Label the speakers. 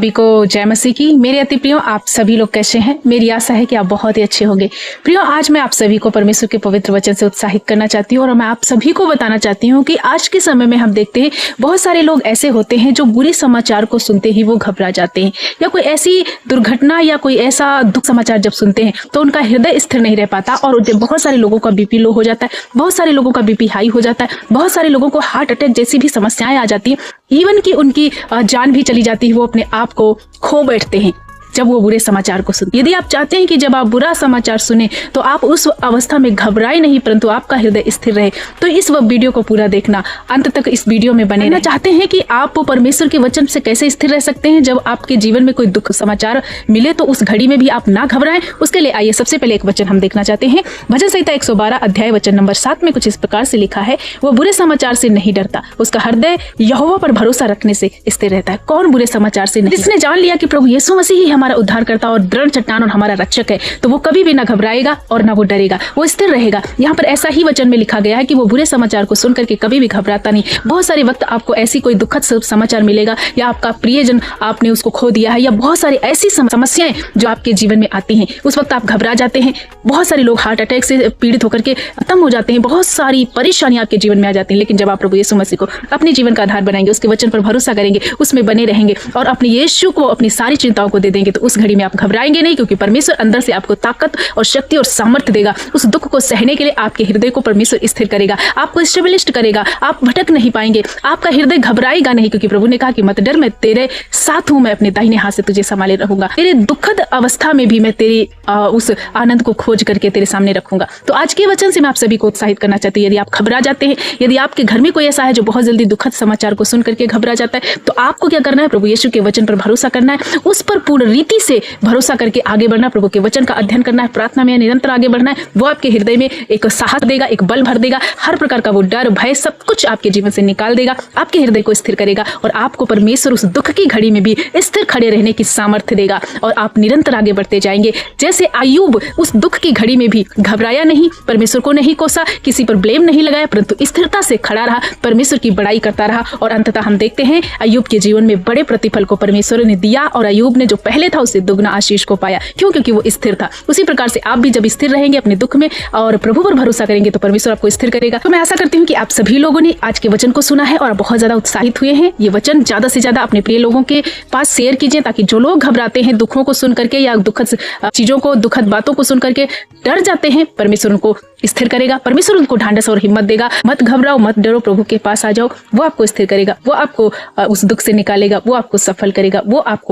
Speaker 1: सभी को जय मसीह की। मेरे अति प्रियो, आप सभी लोग कैसे हैं? मेरी आशा है कि आप बहुत ही अच्छे होंगे। प्रियो, आज मैं आप सभी को परमेश्वर के पवित्र वचन से उत्साहित करना चाहती हूँ और मैं आप सभी को बताना चाहती हूँ कि आज के समय में हम देखते हैं बहुत सारे लोग ऐसे होते हैं जो बुरे समाचार को सुनते ही वो घबरा जाते हैं, या कोई ऐसी दुर्घटना या कोई ऐसा दुख समाचार जब सुनते हैं तो उनका हृदय स्थिर नहीं रह पाता और बहुत सारे लोगों का बीपी लो हो जाता है, बहुत सारे लोगों का बीपी हाई हो जाता है, बहुत सारे लोगों को हार्ट अटैक जैसी भी समस्याएं आ जाती हैं, इवन कि उनकी जान भी चली जाती है। वो अपने आप को खो बैठते हैं जब वो बुरे समाचार को सुनते। यदि आप चाहते हैं कि जब आप बुरा समाचार सुने तो आप उस अवस्था में घबराए नहीं परंतु आपका हृदय स्थिर रहे, तो इस वीडियो को पूरा देखना, अंत तक इस वीडियो में बने रहना। चाहते हैं कि आप परमेश्वर के वचन से कैसे स्थिर रह सकते हैं जब आपके जीवन में कोई दुख समाचार मिले तो उस घड़ी में भी आप ना घबराएं। उसके लिए आइए सबसे पहले एक वचन हम देखना चाहते हैं। भजन संहिता 112 अध्याय वचन नंबर 7 में कुछ इस प्रकार से लिखा है, वो बुरे समाचार से नहीं डरता, उसका हृदय यहोवा पर भरोसा रखने से स्थिर रहता है। कौन बुरे समाचार से नहीं? जिसने जान लिया कि प्रभु यीशु मसीह ही हमारा उद्धारकर्ता और दृढ़ चट्टान और हमारा रक्षक है, तो वो कभी भी ना घबराएगा और ना वो डरेगा, वो स्थिर रहेगा। यहाँ पर ऐसा ही वचन में लिखा गया है कि वो बुरे समाचार को सुनकर के कभी भी घबराता नहीं। बहुत सारे वक्त आपको ऐसी कोई दुखद समाचार मिलेगा या आपका प्रियजन आपने उसको खो दिया है या बहुत सारी ऐसी समस्याएं जो आपके जीवन में आती हैं, उस वक्त आप घबरा जाते हैं। बहुत सारे लोग हार्ट अटैक से पीड़ित होकर के खत्म हो जाते हैं, बहुत सारी परेशानियां आपके जीवन में आ जाती हैं। लेकिन जब आप प्रभु यीशु मसीह को अपने जीवन का आधार बनाएंगे, उसके वचन पर भरोसा करेंगे, उसमें बने रहेंगे और अपने यीशु को अपनी सारी चिंताओं को दे देंगे, तो उस घड़ी में आप घबराएंगे नहीं, क्योंकि परमेश्वर अंदर से आपको ताकत और शक्ति और सामर्थ्य देगा। उस दुख को सहने के लिए आपके हृदय को परमेश्वर स्थिर करेगा, आपको स्टेबलिस्ट करेगा, आप भटक नहीं पाएंगे, आपका हृदय घबराएगा नहीं, क्योंकि प्रभु ने कहा कि मत डर, मैं तेरे साथ हूं, मैं अपने दाहिने हाथ से तुझे संभाले रहूंगा, तेरे दुखद अवस्था में भी मैं तेरी उस आनंद को खोज करके तेरे सामने रखूंगा। तो आज के वचन से मैं आप सभी को उत्साहित करना चाहती हूँ। यदि आप घबरा जाते हैं, यदि आपके घर में कोई ऐसा है जो बहुत जल्दी दुखद समाचार को सुन करके घबरा जाता है, तो आपको क्या करना है? प्रभु यीशु के वचन पर भरोसा करना है, उस पर पूर्ण रीति से भरोसा करके आगे बढ़ना, प्रभु के वचन का अध्ययन करना है, प्रार्थना में निरंतर आगे बढ़ना है। वो आपके हृदय में एक साहस देगा, एक बल भर देगा, हर प्रकार का वो डर भय सब कुछ आपके जीवन से निकाल देगा, आपके हृदय को स्थिर करेगा और आपको परमेश्वर उस दुख की घड़ी में भी स्थिर खड़े रहने की सामर्थ्य देगा और आप निरंतर आगे बढ़ते जाएंगे। जैसे अय्यूब उस दुख की घड़ी में भी घबराया नहीं, परमेश्वर को नहीं कोसा, किसी पर ब्लेम नहीं लगाया, परंतु स्थिरता से खड़ा रहा, परमेश्वर की बड़ाई करता रहा और अंततः हम देखते हैं अय्यूब के जीवन में बड़े प्रतिफल को परमेश्वर ने दिया और अय्यूब ने जो पहले था उससे दुगना आशीष को पाया। क्यों? क्योंकि वो स्थिर था। उसी प्रकार से आप भी जब स्थिर रहेंगे अपने दुख में और प्रभु पर भरोसा करेंगे तो परमेश्वर आपको स्थिर करेगा। तो मैं आशा करती हूँ कि आप सभी लोगों ने आज के वचन को सुना है और बहुत ज्यादा उत्साहित हुए हैं। ये वचन ज्यादा से ज्यादा अपने प्रिय लोगों के पास शेयर कीजिए, ताकि जो लोग घबराते हैं दुखों को सुन करके या दुखद चीजों को, दुखद बातों को सुन करके डर जाते हैं, परमेश्वर उनको स्थिर करेगा, परमेश्वर उनको ढांढस और हिम्मत देगा। मत घबराओ, मत डरो, प्रभु के पास आ जाओ, वो आपको स्थिर करेगा, वो आपको उस दुख से निकालेगा, वो आपको सफल करेगा, वो आपको